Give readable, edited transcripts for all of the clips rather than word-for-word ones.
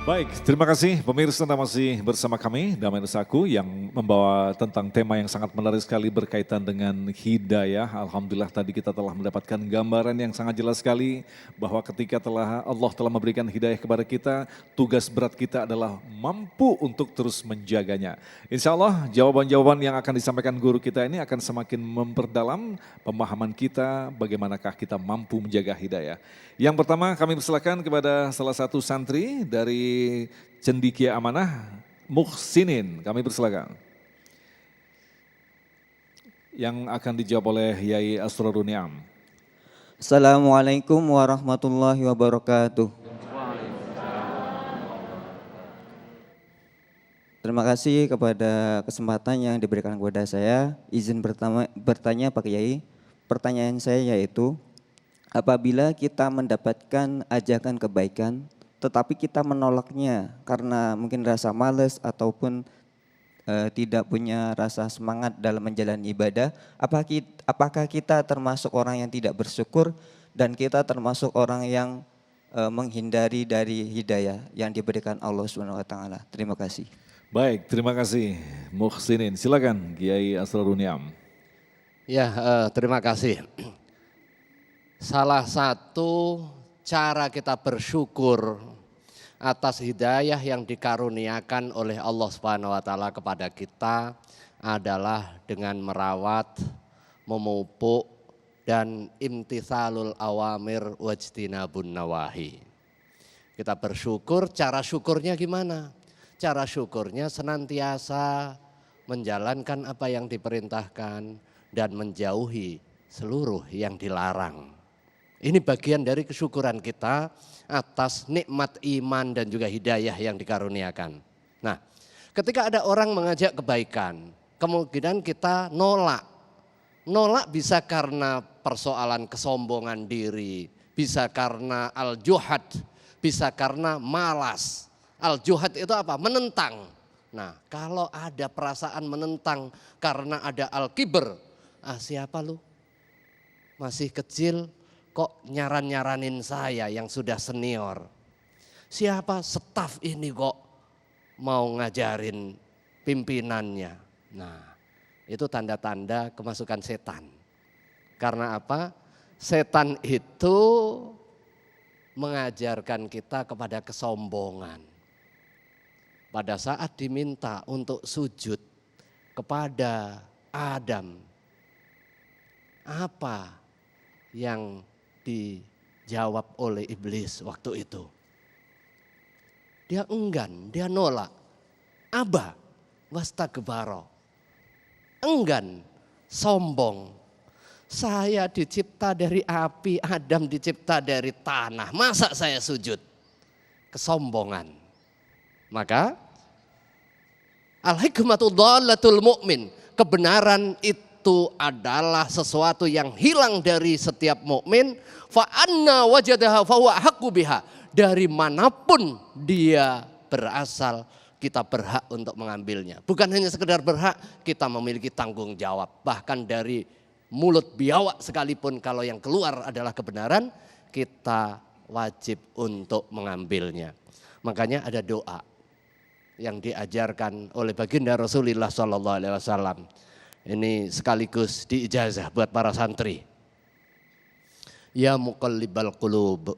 Baik, terima kasih pemirsa Anda masih bersama kami, Damai Nusaku yang membawa tentang tema yang sangat menarik sekali berkaitan dengan hidayah. Alhamdulillah tadi kita telah mendapatkan gambaran yang sangat jelas sekali bahwa ketika Allah telah memberikan hidayah kepada kita, tugas berat kita adalah mampu untuk terus menjaganya. Insya Allah jawaban-jawaban yang akan disampaikan guru kita ini akan semakin memperdalam pemahaman kita bagaimanakah kita mampu menjaga hidayah. Yang pertama kami persilakan kepada salah satu santri dari Cendikia Amanah, Muhsinin. Kami persilakan. Yang akan dijawab oleh Yai Asrorun Niam. Assalamualaikum warahmatullahi wabarakatuh. Terima kasih kepada kesempatan yang diberikan kepada saya. Izin bertanya Pak Kiai. Pertanyaan saya yaitu, apabila kita mendapatkan ajakan kebaikan, tetapi kita menolaknya karena mungkin rasa malas ataupun tidak punya rasa semangat dalam menjalani ibadah, apakah kita termasuk orang yang tidak bersyukur dan kita termasuk orang yang menghindari dari hidayah yang diberikan Allah SWT. Terima kasih. Baik, terima kasih Muhsinin. Silakan Kiai Asrorun Niam. Ya, terima kasih. Salah satu cara kita bersyukur atas hidayah yang dikaruniakan oleh Allah Subhanahu wa taala kepada kita adalah dengan merawat, memupuk dan imtithalul awamir wajtinabun nawahi. Kita bersyukur, cara syukurnya gimana? Cara syukurnya senantiasa menjalankan apa yang diperintahkan dan menjauhi seluruh yang dilarang. Ini bagian dari kesyukuran kita atas nikmat iman dan juga hidayah yang dikaruniakan. Nah, ketika ada orang mengajak kebaikan, kemungkinan kita nolak. Nolak bisa karena persoalan kesombongan diri, bisa karena al-juhad, bisa karena malas. Al-juhad itu apa? Menentang. Nah, kalau ada perasaan menentang karena ada al-kibr, siapa lu? Masih kecil kok nyaran-nyaranin saya yang sudah senior. Siapa staf ini kok mau ngajarin pimpinannya. Nah, itu tanda-tanda kemasukan setan. Karena apa? Setan itu mengajarkan kita kepada kesombongan. Pada saat diminta untuk sujud kepada Adam, apa yang dijawab oleh iblis waktu itu? Dia enggan, dia nolak. Aba wastakbara. Enggan, sombong. Saya dicipta dari api, Adam dicipta dari tanah. Masa saya sujud? Kesombongan. Maka al-hikmatu dhalatul mu'min. Kebenaran itu adalah sesuatu yang hilang dari setiap mukmin. Fa anna wajadaha fa huwa haqqu biha. Dari manapun dia berasal, kita berhak untuk mengambilnya. Bukan hanya sekedar berhak, kita memiliki tanggung jawab. Bahkan dari mulut biawak sekalipun kalau yang keluar adalah kebenaran, kita wajib untuk mengambilnya. Makanya ada doa yang diajarkan oleh baginda Rasulullah SAW. Ini sekaligus diijazah buat para santri. Ya muqallibal qulub,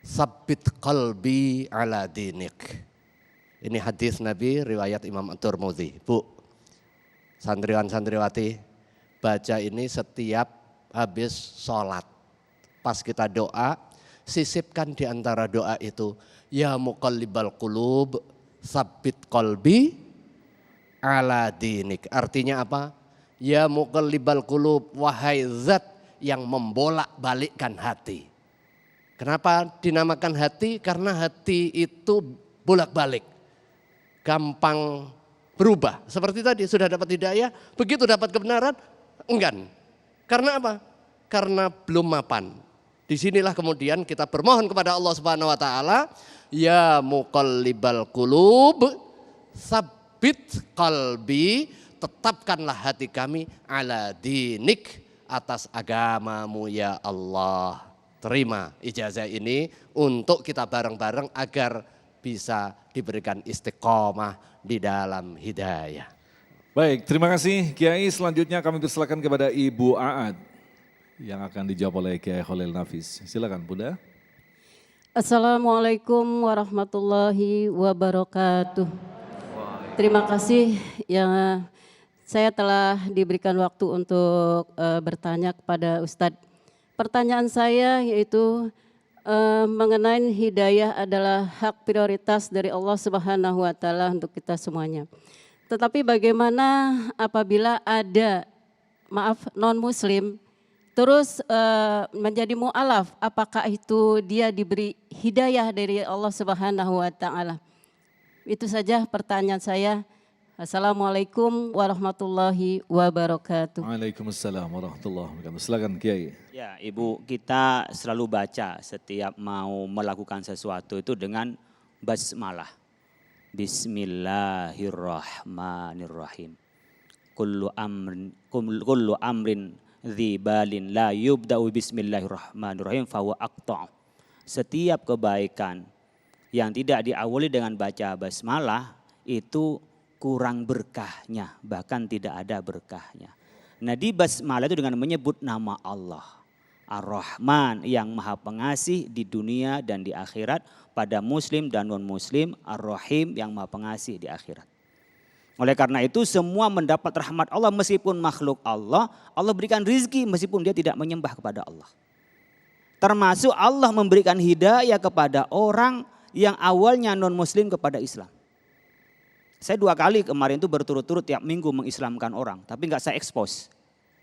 sabbit qalbi ala dinik. Ini hadis Nabi riwayat Imam At-Tirmidzi. Bu, santriwan-santriwati, baca ini setiap habis sholat. Pas kita doa, sisipkan di antara doa itu, ya muqallibal qulub, sabbit qalbi ala dinik. Artinya apa? Ya muqallibal qulub, wahai zat yang membolak-balikkan hati. Kenapa dinamakan hati? Karena hati itu bolak-balik, gampang berubah. Seperti tadi sudah dapat hidayah, begitu dapat kebenaran, enggan. Karena apa? Karena belum mapan. Disinilah kemudian kita bermohon kepada Allah Subhanahu Wa Taala, ya muqallibal qulub, sabbit qalbi, tetapkanlah hati kami ala dinik, atas agamamu ya Allah. Terima ijazah ini untuk kita bareng-bareng agar bisa diberikan istiqomah di dalam hidayah. Baik, terima kasih Kiai. Selanjutnya kami persilakan kepada Ibu Aad yang akan dijawab oleh Kiai Khalil Nafis. Silakan Bunda. Assalamualaikum warahmatullahi wabarakatuh. Terima kasih yang saya telah diberikan waktu untuk bertanya kepada Ustadz. Pertanyaan saya yaitu mengenai hidayah adalah hak prioritas dari Allah Subhanahu wa taala untuk kita semuanya. Tetapi bagaimana apabila ada non muslim terus menjadi mu'alaf, apakah itu dia diberi hidayah dari Allah Subhanahu wa taala? Itu saja pertanyaan saya. Assalamualaikum warahmatullahi wabarakatuh. Waalaikumsalam warahmatullahi wabarakatuh. Silakan Kiai. Ya, Ibu, kita selalu baca setiap mau melakukan sesuatu itu dengan basmalah. Bismillahirrahmanirrahim. Kullu amrin dzibalin la yubda'u bismillahirrahmanirrahim fahuwa aqta'. Setiap kebaikan yang tidak diawali dengan baca basmalah itu kurang berkahnya, bahkan tidak ada berkahnya. Nah, di basmalah itu dengan menyebut nama Allah, Ar-Rahman yang Maha Pengasih di dunia dan di akhirat pada muslim dan non muslim, Ar-Rahim yang Maha Pengasih di akhirat. Oleh karena itu semua mendapat rahmat Allah meskipun makhluk Allah, Allah berikan rizki meskipun dia tidak menyembah kepada Allah. Termasuk Allah memberikan hidayah kepada orang yang awalnya non muslim kepada Islam. Saya 2 kali kemarin itu berturut-turut tiap minggu mengislamkan orang, tapi nggak saya expose.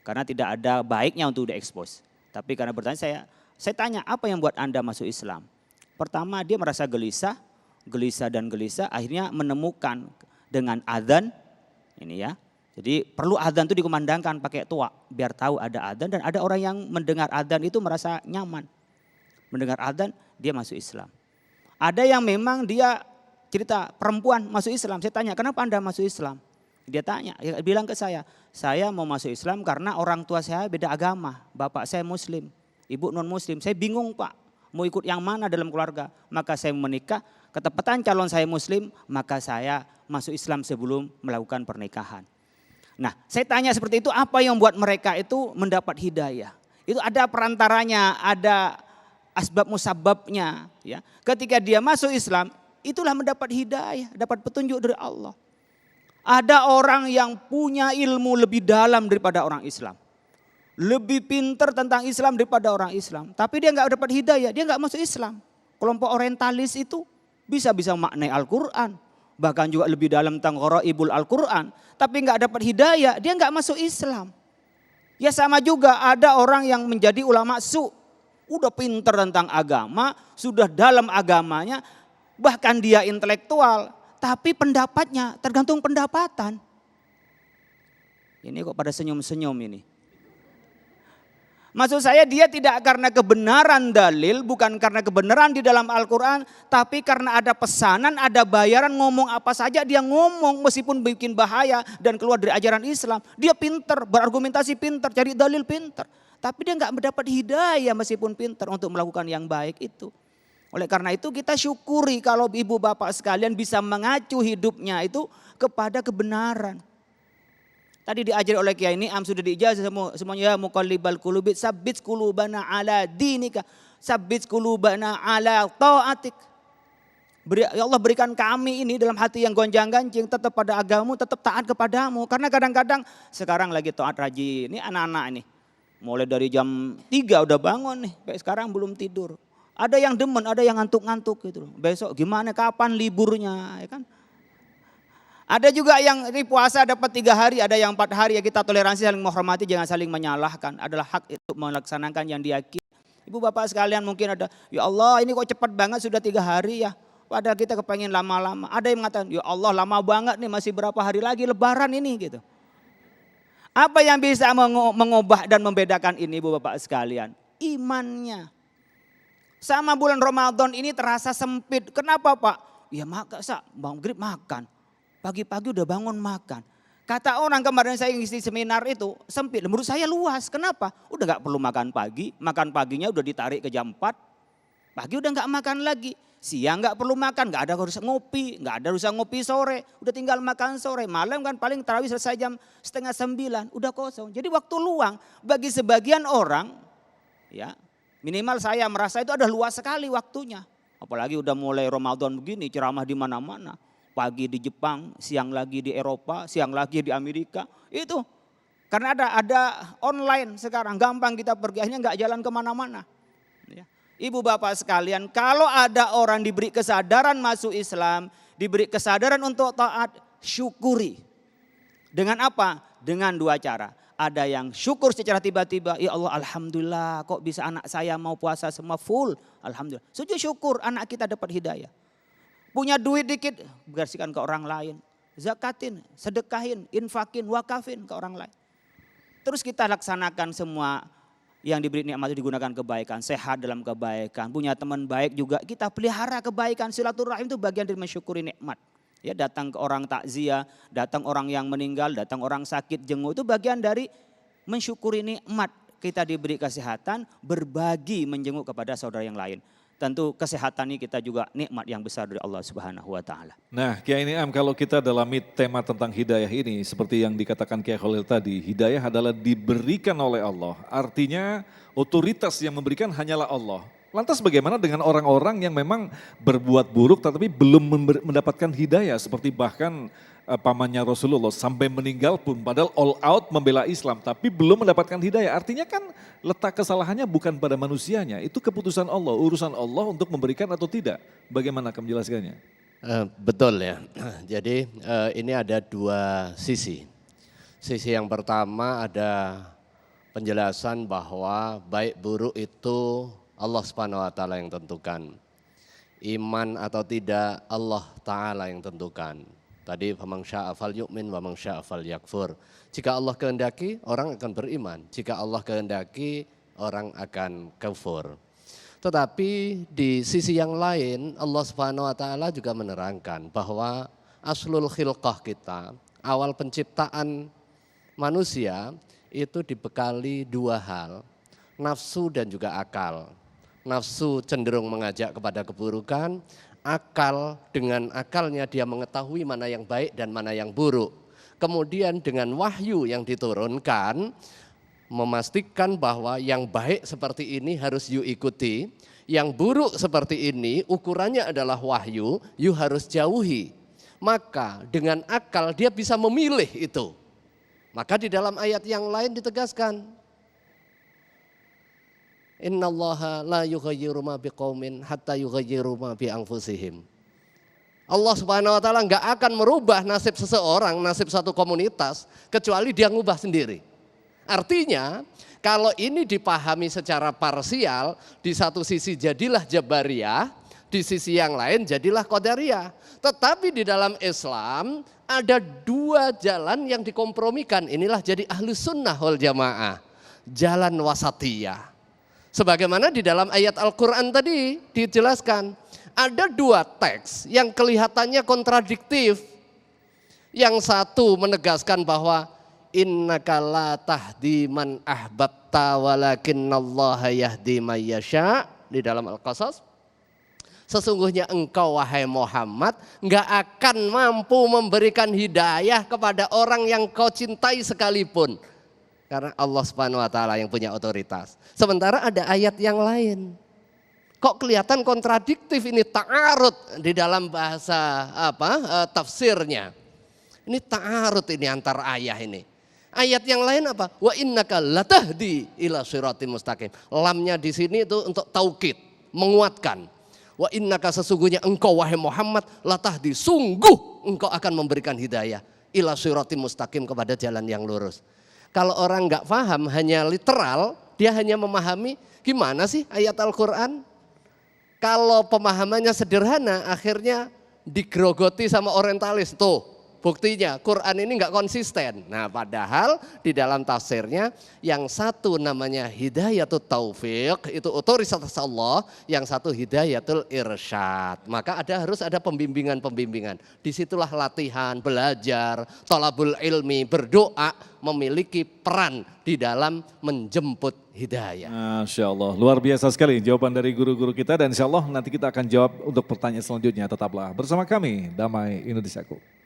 Karena tidak ada baiknya untuk di-expose. Tapi karena bertanya saya tanya apa yang buat Anda masuk Islam? Pertama dia merasa gelisah, akhirnya menemukan dengan adzan ini ya. Jadi perlu adzan itu dikumandangkan pakai tuak biar tahu ada adzan, dan ada orang yang mendengar adzan itu merasa nyaman. Mendengar adzan dia masuk Islam. Ada yang memang dia cerita perempuan masuk Islam. Saya tanya, kenapa Anda masuk Islam? Dia tanya, dia bilang ke saya mau masuk Islam karena orang tua saya beda agama. Bapak saya muslim, ibu non muslim. Saya bingung Pak, mau ikut yang mana dalam keluarga. Maka saya menikah, ketepatan calon saya muslim, maka saya masuk Islam sebelum melakukan pernikahan. Nah, saya tanya seperti itu, apa yang membuat mereka itu mendapat hidayah? Itu ada perantaranya, ada asbab musababnya. Ya. Ketika dia masuk Islam, itulah mendapat hidayah, dapat petunjuk dari Allah. Ada orang yang punya ilmu lebih dalam daripada orang Islam. Lebih pintar tentang Islam daripada orang Islam. Tapi dia nggak dapat hidayah, dia nggak masuk Islam. Kelompok orientalis itu bisa memaknai Al-Quran. Bahkan juga lebih dalam tentang gharaibul Al-Quran. Tapi nggak dapat hidayah, dia nggak masuk Islam. Ya sama juga ada orang yang menjadi ulama udah pintar tentang agama, sudah dalam agamanya, bahkan dia intelektual, tapi pendapatnya tergantung pendapatan. Ini kok pada senyum-senyum ini. Maksud saya dia tidak karena kebenaran dalil, bukan karena kebenaran di dalam Al-Quran, tapi karena ada pesanan, ada bayaran, ngomong apa saja dia ngomong meskipun bikin bahaya dan keluar dari ajaran Islam. Dia pintar, berargumentasi pintar, cari dalil pintar. Tapi dia nggak mendapat hidayah meskipun pintar untuk melakukan yang baik itu. Oleh karena itu kita syukuri kalau ibu bapak sekalian bisa mengacu hidupnya itu kepada kebenaran. Tadi diajari oleh Kiai Niam, sudah diijazah semuanya, ya muqallibal qulubi sabbit qulubana ala dinika, sabbit qulubana ala ta'atik. Ya Allah berikan kami ini dalam hati yang gonjang-ganjing tetap pada agamamu, tetap taat kepadamu. Karena kadang-kadang sekarang lagi taat rajin, ini anak-anak ini. Mulai dari jam 3 udah bangun nih, sampai sekarang belum tidur. Ada yang demen, ada yang ngantuk-ngantuk gitu. Besok gimana, kapan liburnya, ya kan? Ada juga yang ini puasa dapat 3 hari, ada yang 4 hari, ya kita toleransi, saling menghormati, jangan saling menyalahkan. Adalah hak itu melaksanakan yang diyakini. Ibu bapak sekalian mungkin ada, ya Allah ini kok cepat banget sudah 3 hari ya. Padahal kita kepengen lama-lama. Ada yang mengatakan, ya Allah lama banget nih, masih berapa hari lagi lebaran ini gitu. Apa yang bisa mengubah dan membedakan ini ibu bapak sekalian? Imannya. Sama bulan Ramadan ini terasa sempit. Kenapa Pak? Ya maka maghrib makan. Pagi-pagi udah bangun makan. Kata orang kemarin saya ngisi seminar itu sempit. Menurut saya luas. Kenapa? Udah gak perlu makan pagi. Makan paginya udah ditarik ke jam 4. Pagi udah nggak makan lagi. Siang nggak perlu makan, nggak ada harus ngopi, nggak ada harus ngopi sore. Udah tinggal makan sore, malam kan paling tarawih selesai jam 8:30, udah kosong. Jadi waktu luang bagi sebagian orang, ya minimal saya merasa itu ada luas sekali waktunya. Apalagi udah mulai Ramadan begini, ceramah di mana-mana. Pagi di Jepang, siang lagi di Eropa, siang lagi di Amerika. Itu karena ada online sekarang, gampang kita pergi, akhirnya nggak jalan kemana-mana. Ya. Ibu bapak sekalian, kalau ada orang diberi kesadaran masuk Islam, diberi kesadaran untuk taat, syukuri. Dengan apa? Dengan dua cara. Ada yang syukur secara tiba-tiba, ya Allah alhamdulillah kok bisa anak saya mau puasa semua full. Alhamdulillah. Sujud syukur anak kita dapat hidayah. Punya duit dikit, bersihkan ke orang lain. Zakatin, sedekahin, infakin, wakafin ke orang lain. Terus kita laksanakan semua yang diberi nikmat itu digunakan kebaikan, sehat dalam kebaikan, punya teman baik juga kita pelihara kebaikan, silaturahim itu bagian dari mensyukuri nikmat. Ya, datang ke orang takziah, datang orang yang meninggal, datang orang sakit jenguk itu bagian dari mensyukuri nikmat. Kita diberi kesehatan, berbagi menjenguk kepada saudara yang lain. Tentu kesehatan ini kita juga nikmat yang besar dari Allah Subhanahu wa taala. Nah, Kiai Niam, kalau kita dalami tema tentang hidayah ini seperti yang dikatakan Kiai Khalil tadi, hidayah adalah diberikan oleh Allah. Artinya otoritas yang memberikan hanyalah Allah. Lantas bagaimana dengan orang-orang yang memang berbuat buruk tetapi belum mendapatkan hidayah seperti bahkan pamannya Rasulullah sampai meninggal pun padahal all out membela Islam tapi belum mendapatkan hidayah. Artinya kan letak kesalahannya bukan pada manusianya, itu keputusan Allah, urusan Allah untuk memberikan atau tidak. Bagaimana kamu menjelaskannya? Betul ya, jadi ini ada dua sisi. Sisi yang pertama ada penjelasan bahwa baik buruk itu Allah Subhanahu wa taala yang tentukan. Iman atau tidak Allah taala yang tentukan. Tadi faman syaa fal yu'min wa man syaa fal yakfur. Jika Allah kehendaki orang akan beriman, jika Allah kehendaki orang akan kafir. Tetapi di sisi yang lain Allah Subhanahu wa taala juga menerangkan bahwa aslul khilqah kita, awal penciptaan manusia itu dibekali dua hal, nafsu dan juga akal. Nafsu cenderung mengajak kepada keburukan, akal dengan akalnya dia mengetahui mana yang baik dan mana yang buruk. Kemudian dengan wahyu yang diturunkan memastikan bahwa yang baik seperti ini harus you ikuti, yang buruk seperti ini ukurannya adalah wahyu, you harus jauhi. Maka dengan akal dia bisa memilih itu. Maka di dalam ayat yang lain ditegaskan, innallaha la yughayyiru ma biqaumin hatta yughayyiru ma bi anfusihim. Allah Subhanahu wa taala enggak akan merubah nasib seseorang, nasib satu komunitas kecuali dia ngubah sendiri. Artinya, kalau ini dipahami secara parsial, di satu sisi jadilah Jabariyah, di sisi yang lain jadilah Qadariyah. Tetapi di dalam Islam ada dua jalan yang dikompromikan. Inilah jadi Ahlus Sunnah wal Jamaah. Jalan wasatiyah. Sebagaimana di dalam ayat Al-Quran tadi dijelaskan, ada dua teks yang kelihatannya kontradiktif. Yang satu menegaskan bahwa innaka la tahdi man ahbabta walakinnallaha yahdi man yasha di dalam Al-Qasas. Sesungguhnya engkau wahai Muhammad enggak akan mampu memberikan hidayah kepada orang yang kau cintai sekalipun. Karena Allah Subhanahu wa taala yang punya otoritas. Sementara ada ayat yang lain. Kok kelihatan kontradiktif ini, ta'arud di dalam bahasa tafsirnya. Ini ta'arud ini antar ayat ini. Ayat yang lain apa? Wa innaka latahdi ila siratim mustaqim. Lamnya di sini itu untuk taukid, menguatkan. Wa innaka sesungguhnya engkau wahai Muhammad latahdi, sungguh engkau akan memberikan hidayah ila siratim mustaqim, kepada jalan yang lurus. Kalau orang nggak paham hanya literal, dia hanya memahami gimana sih ayat Al-Quran. Kalau pemahamannya sederhana, akhirnya digerogoti sama orientalis. Tuh, Buktinya Quran ini nggak konsisten. Nah padahal di dalam tafsirnya yang satu namanya hidayatul taufik, itu otoritas Allah, yang satu hidayatul irsyad. Maka harus ada pembimbingan-pembimbingan. Disitulah latihan, belajar, thalabul ilmi, berdoa memiliki peran di dalam menjemput hidayah. Masya Allah, luar biasa sekali jawaban dari guru-guru kita dan insya Allah nanti kita akan jawab untuk pertanyaan selanjutnya. Tetaplah bersama kami, Damai Indonesiaku.